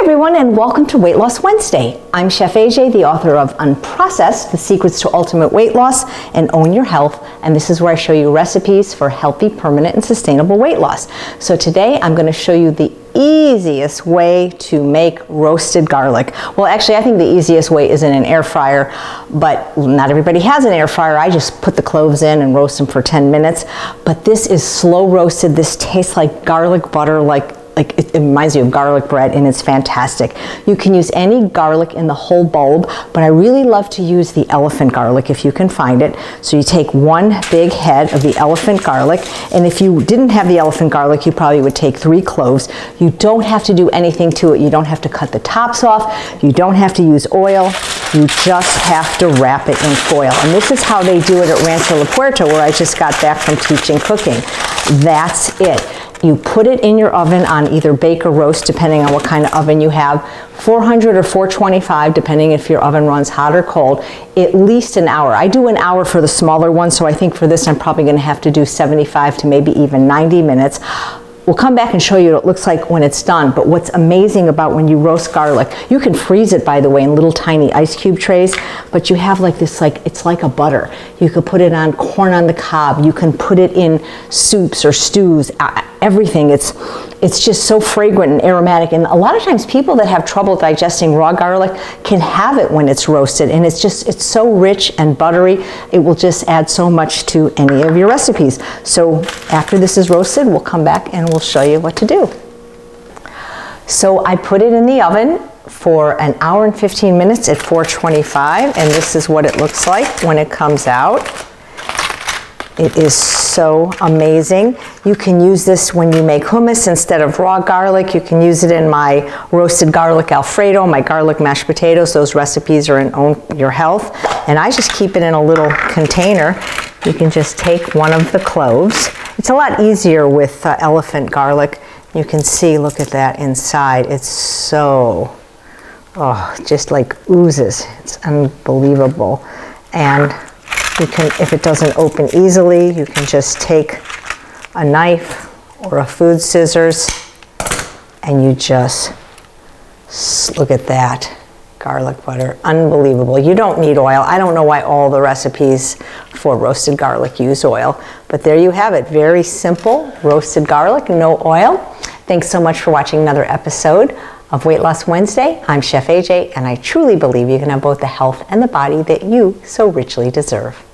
everyone, and welcome to Weight Loss Wednesday. I'm Chef AJ, the author of Unprocessed, The Secrets to Ultimate Weight Loss and Own Your Health, and this is where I show you recipes for healthy, permanent, and sustainable weight loss. So today I'm going to show you the easiest way to make roasted garlic. Well, actually, I think the easiest way is in an air fryer, but not everybody has an air fryer. I just put the cloves in and roast them for 10 minutes. But this is slow roasted. This tastes like garlic butter, like it reminds you of garlic bread, and it's fantastic. You can use any garlic in the whole bulb, but I really love to use the elephant garlic if you can find it. So you take one big head of the elephant garlic, and if you didn't have the elephant garlic, you probably would take 3 cloves. You don't have to do anything to it. You don't have to cut the tops off. You don't have to use oil. You just have to wrap it in foil. And this is how they do it at Rancho La Puerta, where I just got back from teaching cooking. That's it. You put it in your oven on either bake or roast, depending on what kind of oven you have, 400 or 425, depending if your oven runs hot or cold, at least an hour. I do an hour for the smaller one, so I think for this I'm probably going to have to do 75 to maybe even 90 minutes. We'll come back and show you what it looks like when it's done, but what's amazing about when you roast garlic, you can freeze it, by the way, in little tiny ice cube trays, but you have like this, it's like a butter. You could put it on corn on the cob, you can put it in soups or stews, everything. It's just so fragrant and aromatic, and a lot of times people that have trouble digesting raw garlic can have it when it's roasted, and it's so rich and buttery. It will just add so much to any of your recipes. So after this is roasted, we'll come back and we'll show you what to do. So I put it in the oven for an hour and 15 minutes at 425, and this is what it looks like when it comes out. It is so amazing. You can use this when you make hummus instead of raw garlic. You can use it in my roasted garlic Alfredo, my garlic mashed potatoes. Those recipes are in Own Your Health. And I just keep it in a little container. You can just take one of the cloves. It's a lot easier with elephant garlic. You can see, look at that inside. It's so, just like oozes. It's unbelievable. And you can, if it doesn't open easily, you can just take a knife or a food scissors and you just, look at that, garlic butter, unbelievable. You don't need oil. I don't know why all the recipes for roasted garlic use oil, but there you have it. Very simple roasted garlic, no oil. Thanks so much for watching another episode of Weight Loss Wednesday. I'm Chef AJ, and I truly believe you can have both the health and the body that you so richly deserve.